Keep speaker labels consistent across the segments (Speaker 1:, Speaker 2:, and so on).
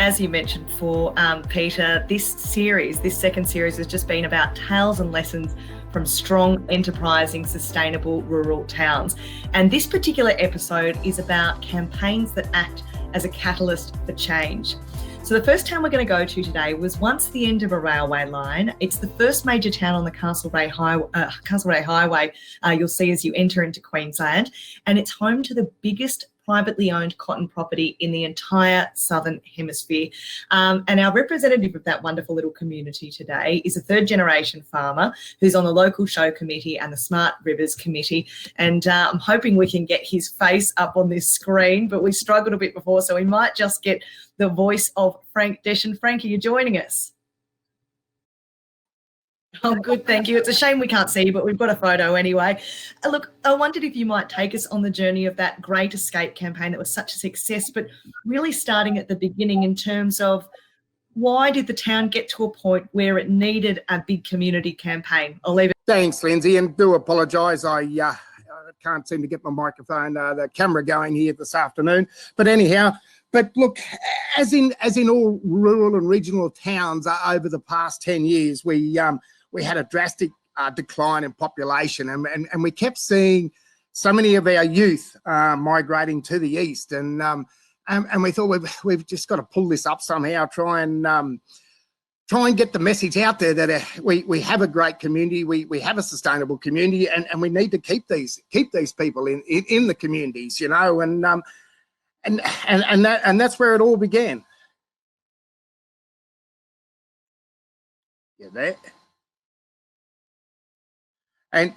Speaker 1: as you mentioned before, Peter, this second series has just been about tales and lessons from strong, enterprising, sustainable rural towns. And this particular episode is about campaigns that act as a catalyst for change. So the first town we're going to go to today was once the end of a railway line. It's the first major town on the Castlereagh Highway you'll see as you enter into Queensland, and it's home to the biggest privately owned cotton property in the entire southern hemisphere. And our representative of that wonderful little community today is a third generation farmer who's on the local show committee and the Smart Rivers committee. And I'm hoping we can get his face up on this screen, but we struggled a bit before, so we might just get the voice of Frank Deschen. Frank, are you joining us? Oh, good, thank you. It's a shame we can't see you, but we've got a photo anyway. Look, I wondered if you might take us on the journey of that Great Escape campaign that was such a success, but really starting at the beginning in terms of why did the town get to a point where it needed a big community campaign? I'll leave it.
Speaker 2: Thanks, Lindsay, and do apologise. I can't seem to get my microphone, the camera going here this afternoon. But anyhow, look, as in all rural and regional towns over the past 10 years, we had a drastic decline in population, and we kept seeing so many of our youth migrating to the east, and we thought we've just got to pull this up somehow, try and get the message out there that we have a great community, we have a sustainable community, and we need to keep these people in the communities, you know, and that's where it all began. Yeah, there. And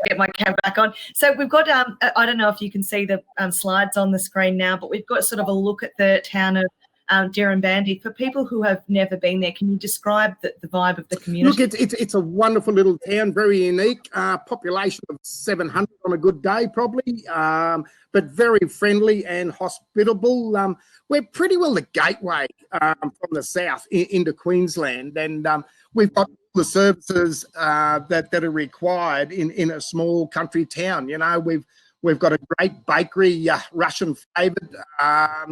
Speaker 1: get my camera back on. So we've got, I don't know if you can see the slides on the screen now, but we've got sort of a look at the town of Dirranbandi. For people who have never been there, can you describe the vibe of the community?
Speaker 2: Look, it's a wonderful little town, very unique, population of 700 on a good day probably, but very friendly and hospitable. We're pretty well the gateway from the south into Queensland, and we've got the services that are required in a small country town. You know, we've got a great bakery, Russian favoured.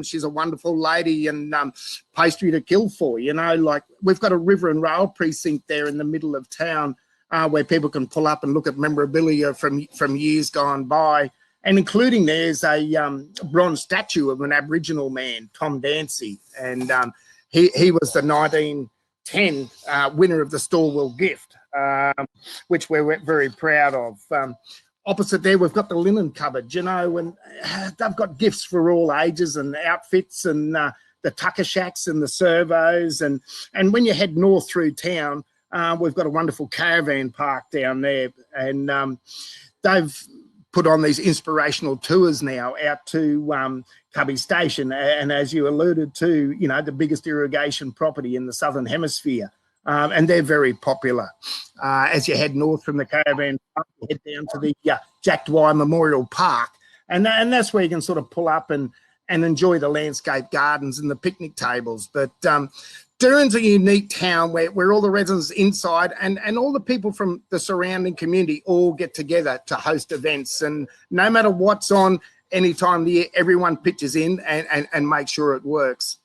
Speaker 2: She's a wonderful lady, and pastry to kill for. You know, like we've got a river and rail precinct there in the middle of town where people can pull up and look at memorabilia from years gone by, and including there's a bronze statue of an Aboriginal man, Tom Dancy, and he was the 1910 winner of the Stawell gift, which we're very proud of. Opposite there, we've got the linen cupboard, you know, and they've got gifts for all ages and outfits, and the tucker shacks and the servos. And when you head north through town, we've got a wonderful caravan park down there, and they've put on these inspirational tours now out to Cubby Station, and as you alluded to, you know, the biggest irrigation property in the southern hemisphere. And they're very popular. As you head north from the caravan park, you head down to the Jack Dwyer Memorial Park, and that's where you can sort of pull up and enjoy the landscape gardens and the picnic tables. But Dirran's a unique town where all the residents inside and all the people from the surrounding community all get together to host events, and no matter what's on any time of the year, everyone pitches in and makes sure it works.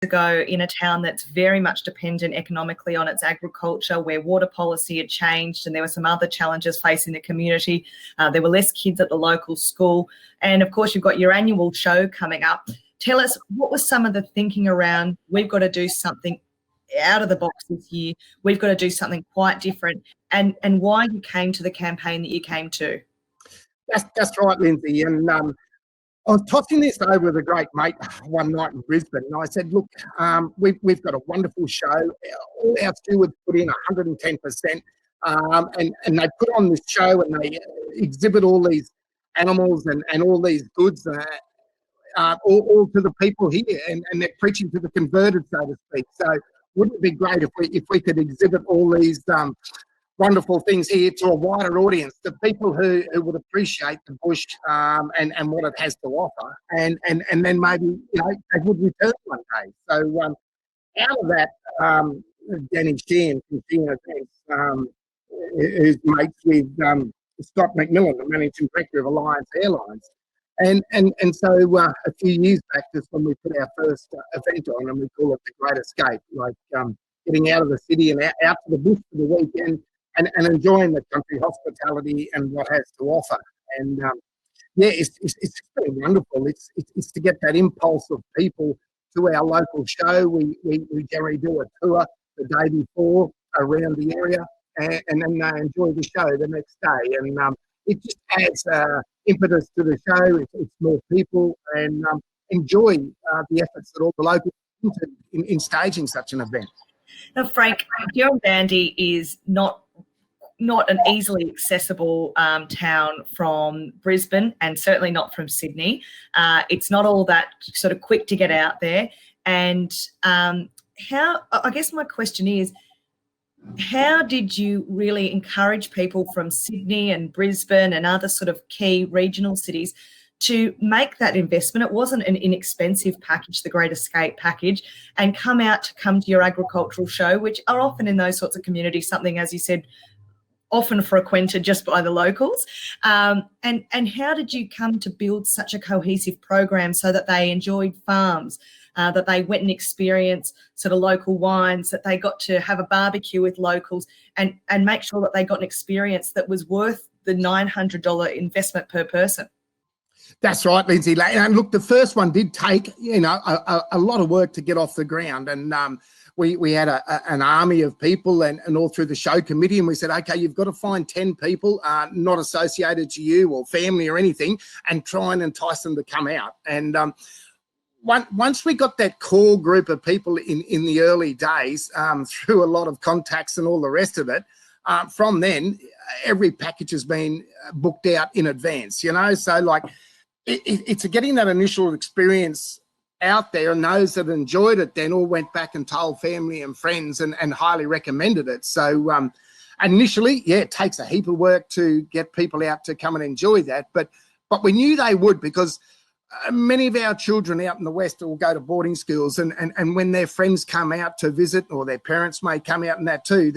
Speaker 1: Ago in a town that's very much dependent economically on its agriculture, where water policy had changed and there were some other challenges facing the community. There were less kids at the local school, and of course you've got your annual show coming up. Tell us, what was some of the thinking around, we've got to do something out of the box this year, we've got to do something quite different, and why you came to the campaign that you came to?
Speaker 2: That's right, Lindsay, and I was tossing this over with a great mate one night in Brisbane, and I said, look, we've got a wonderful show. All our stewards put in 110%, and they put on this show and they exhibit all these animals and all these goods, all to the people here, and they're preaching to the converted, so to speak. So wouldn't it be great if we could exhibit all these wonderful things here to a wider audience, the people who would appreciate the bush and what it has to offer, and then maybe, you know, they would return one day. So out of that, Danny Sheehan from Sheehan Events, who's mates with Scott McMillan, the managing director of Alliance Airlines, And so a few years back, that's when we put our first event on, and we call it the Great Escape, like getting out of the city and out to the bush for the weekend, and enjoying the country hospitality and what has to offer. And yeah, it's been wonderful. It's to get that impulse of people to our local show. We generally do a tour the day before around the area, and then they enjoy the show the next day. And it just adds impetus to the show. It's more people, and enjoy the efforts that all the locals put in staging such an event.
Speaker 1: Now, Frank, Dirranbandi is not an easily accessible town from Brisbane, and certainly not from Sydney. It's not all that sort of quick to get out there. And I guess my question is, how did you really encourage people from Sydney and Brisbane and other sort of key regional cities to make that investment? It wasn't an inexpensive package, the Great Escape package, and come to your agricultural show, which are often in those sorts of communities, something, as you said, often frequented just by the locals. And how did you come to build such a cohesive program so that they enjoyed farms, that they went and experienced sort of local wines, that they got to have a barbecue with locals, and make sure that they got an experience that was worth the $900 investment per person?
Speaker 2: That's right, Lindsay. And look, the first one did take, a lot of work to get off the ground. And we had an army of people and all through the show committee, and we said, okay, you've got to find 10 people not associated to you or family or anything, and try and entice them to come out. And once we got that core group of people in the early days, through a lot of contacts and all the rest of it, from then, every package has been booked out in advance, so like it's getting that initial experience out there, and those that enjoyed it then all went back and told family and friends and highly recommended it. So initially, yeah, it takes a heap of work to get people out to come and enjoy that, but we knew they would, because many of our children out in the West will go to boarding schools, and when their friends come out to visit, or their parents may come out in that too,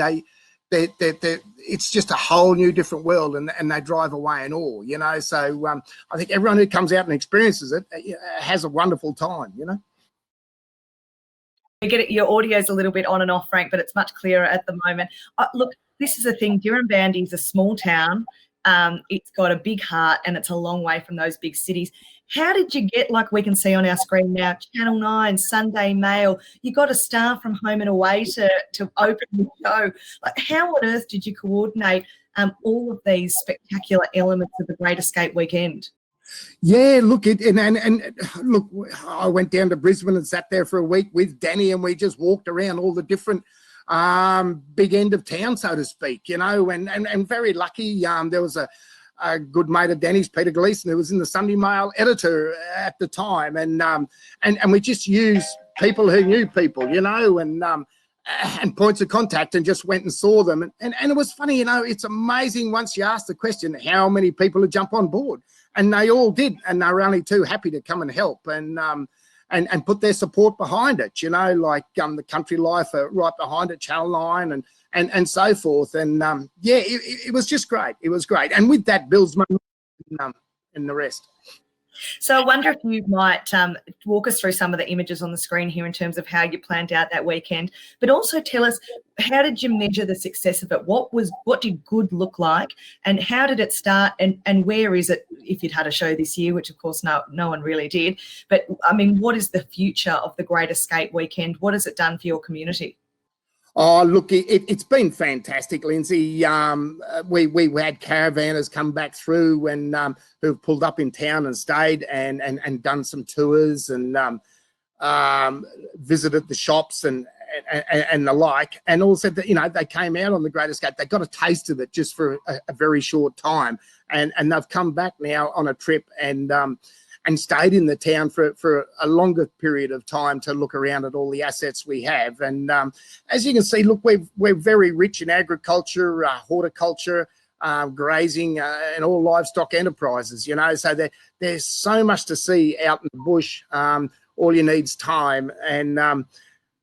Speaker 2: it's just a whole new different world, and they drive away in awe, so I think everyone who comes out and experiences it has a wonderful time.
Speaker 1: You get it, your audio's a little bit on and off, Frank, but it's much clearer at the moment. Look, this is the thing, Dirranbandi is a small town. It's got a big heart, and it's a long way from those big cities. How did you get, like we can see on our screen now, Channel 9, Sunday Mail, you got a star from Home and Away to open the show? Like, how on earth did you coordinate all of these spectacular elements of the Great Escape weekend?
Speaker 2: Yeah, look, look, I went down to Brisbane and sat there for a week with Danny, and we just walked around all the different big end of town, so to speak, and very lucky. There was a good mate of Danny's, Peter Gleeson, who was in the Sunday Mail editor at the time, and we just used people who knew people, and points of contact, and just went and saw them, and it was funny, it's amazing once you ask the question how many people would jump on board, and they all did, and they were only too happy to come and help, and put their support behind it, like the Country Life right behind it, Channel 9, and so forth. And yeah, it was just great. It was great. And with that builds momentum in the rest.
Speaker 1: So I wonder if you might walk us through some of the images on the screen here in terms of how you planned out that weekend, but also tell us, how did you measure the success of it? What did good look like, and how did it start, and where is it, if you'd had a show this year, which of course no one really did, but I mean, what is the future of the Great Escape weekend? What has it done for your community?
Speaker 2: Oh, look, it's been fantastic, Lindsay. We had caravanners come back through and who've pulled up in town and stayed and done some tours and visited the shops and the like. And also, that, they came out on the Great Escape. They got a taste of it just for a very short time. And they've come back now on a trip and stayed in the town for a longer period of time to look around at all the assets we have. And as you can see, look, we're very rich in agriculture, horticulture, grazing, and all livestock enterprises, so there's so much to see out in the bush. All you need is time. And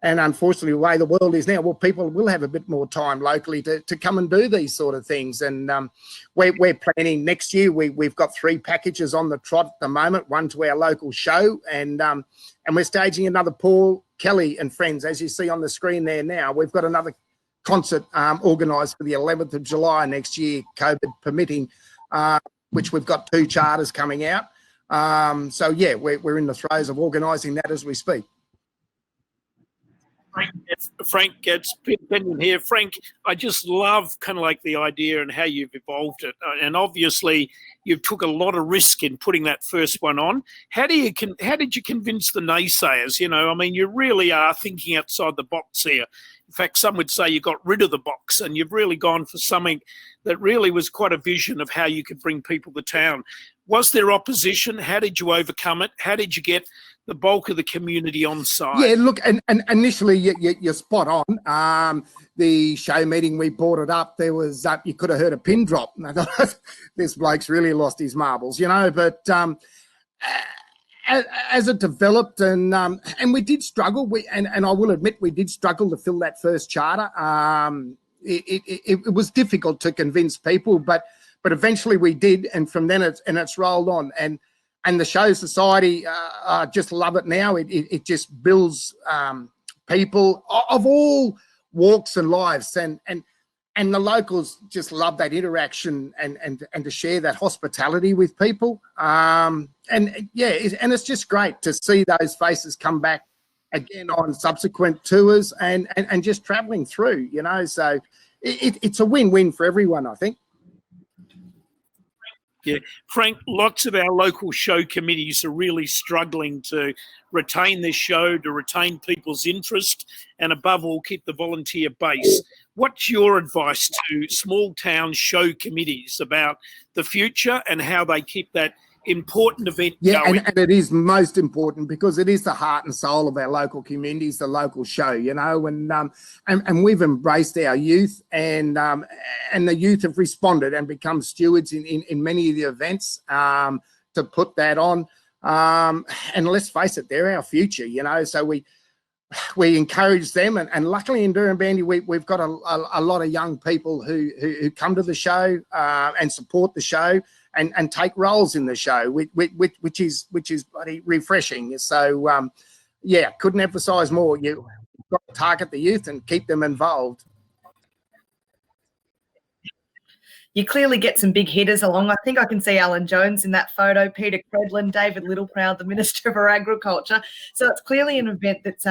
Speaker 2: And unfortunately, the way the world is now, well, people will have a bit more time locally to come and do these sort of things. And we're planning next year. We've got 3 packages on the trot at the moment, one to our local show, and we're staging another Paul Kelly and Friends, as you see on the screen there now. We've got another concert organised for the 11th of July next year, COVID permitting, which we've got 2 charters coming out. So, yeah, we're in the throes of organising that as we speak.
Speaker 3: Frank, it's Benjamin here. Frank, I just love kind of like the idea and how you've evolved it. And obviously, you took a lot of risk in putting that first one on. How did you convince the naysayers? You know, I mean, you really are thinking outside the box here. In fact, some would say you got rid of the box and you've really gone for something that really was quite a vision of how you could bring people to town. Was there opposition? How did you overcome it? How did you get the bulk of the community on side?
Speaker 2: Yeah, look, and initially you're spot on. The show meeting, we brought it up. There was, you could have heard a pin drop. And I thought, this bloke's really lost his marbles, you know. But as it developed, and we did struggle. And I will admit, we did struggle to fill that first charter. It was difficult to convince people, but eventually we did, and from then it's rolled on. And the Show Society, I just love it now. It just builds people of all walks and lives, and the locals just love that interaction and to share that hospitality with people. And yeah, and it's just great to see those faces come back again on subsequent tours and just travelling through, you know. So it's a win-win for everyone, I think.
Speaker 3: Yeah, Frank, lots of our local show committees are really struggling to retain this show, to retain people's interest, and above all, keep the volunteer base. What's your advice to small town show committees about the future and how they keep that important event going?
Speaker 2: And it is most important because it is the heart and soul of our local communities, the local show, you know, and we've embraced our youth, and the youth have responded and become stewards in many of the events to put that on. And let's face it, they're our future, you know, so we encourage them, and luckily in Dirranbandi we've got a lot of young people who come to the show and support the show and take roles in the show, which is bloody refreshing. So yeah, couldn't emphasize more. You've got to target the youth and keep them involved.
Speaker 1: You clearly get some big hitters along. I think I can see Alan Jones in that photo, Peter Credlin, David Littleproud, the Minister for Agriculture. So it's clearly an event that's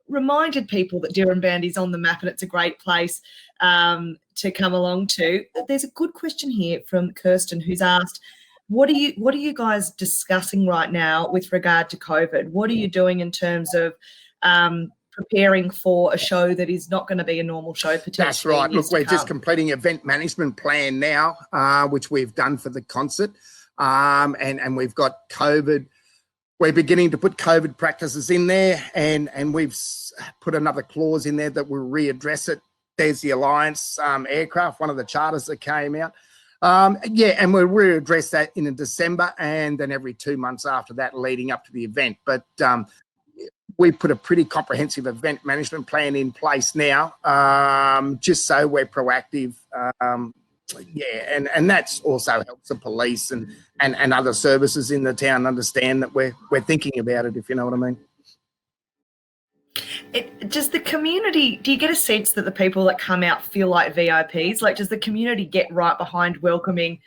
Speaker 1: reminded people that Dirranbandi's on the map and it's a great place to come along to. There's a good question here from Kirsten, who's asked, what are you guys discussing right now with regard to COVID? What are you doing in terms of preparing for a show that is not going to be a normal show potentially?
Speaker 2: That's right. Look, we're just completing event management plan now, which we've done for the concert, and we've got COVID. We're beginning to put COVID practices in there, and we've put another clause in there that will readdress it. There's the Alliance aircraft, one of the charters that came out. Yeah, and we'll readdress that in December, and then every 2 months after that leading up to the event. But we put a pretty comprehensive event management plan in place now, just so we're proactive. Yeah, and that's also helps the police and other services in the town understand that we're thinking about it, if you know what I mean.
Speaker 1: Does the community, do you get a sense that the people that come out feel like VIPs? Like, does the community get right behind welcoming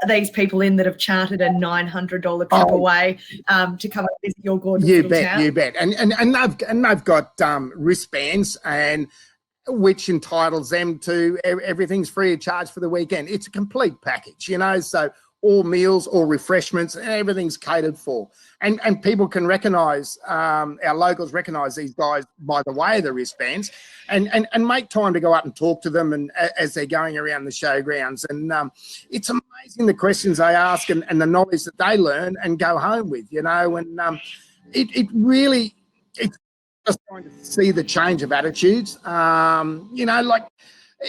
Speaker 1: these people in that have chartered a $900 trip away to come and visit your gorgeous little town?
Speaker 2: You bet. And they've got wristbands, and which entitles them to everything's free of charge for the weekend. It's a complete package, you know, so all meals, all refreshments, everything's catered for. And people can recognise, our locals recognise these guys by the way of the wristbands, and make time to go up and talk to them and as they're going around the showgrounds. And it's amazing the questions they ask and the knowledge that they learn and go home with, you know. And it really, it's just trying to see the change of attitudes, you know, like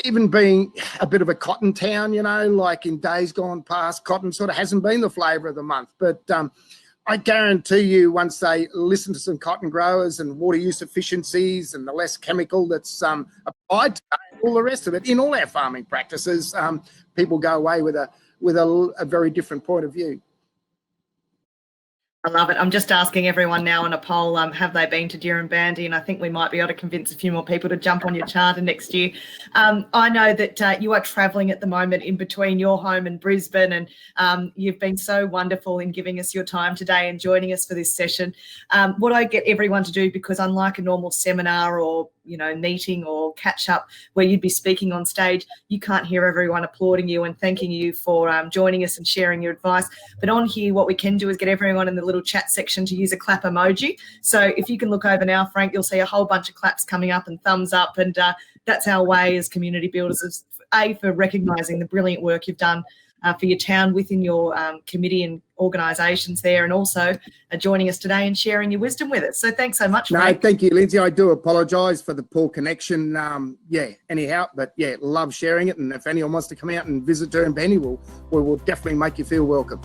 Speaker 2: even being a bit of a cotton town, you know, like in days gone past, cotton sort of hasn't been the flavour of the month. But I guarantee you, once they listen to some cotton growers and water use efficiencies and the less chemical that's applied to all the rest of it in all our farming practices, people go away with a very different point of view.
Speaker 1: I love it. I'm just asking everyone now on a poll, have they been to Dirranbandi? And I think we might be able to convince a few more people to jump on your charter next year. I know that you are travelling at the moment in between your home and Brisbane, and you've been so wonderful in giving us your time today and joining us for this session. What I get everyone to do, because unlike a normal seminar or meeting or catch up where you'd be speaking on stage, you can't hear everyone applauding you and thanking you for joining us and sharing your advice. But on here, what we can do is get everyone in the little chat section to use a clap emoji. So if you can look over now, Frank, you'll see a whole bunch of claps coming up and thumbs up. And that's our way as community builders, for recognising the brilliant work you've done for your town within your committee and organisations there, and also joining us today and sharing your wisdom with us. So thanks so much, Frank.
Speaker 2: No, thank you, Lindsay. I do apologise for the poor connection. Anyhow, but love sharing it. And if anyone wants to come out and visit Dirranbandi, we will definitely make you feel welcome.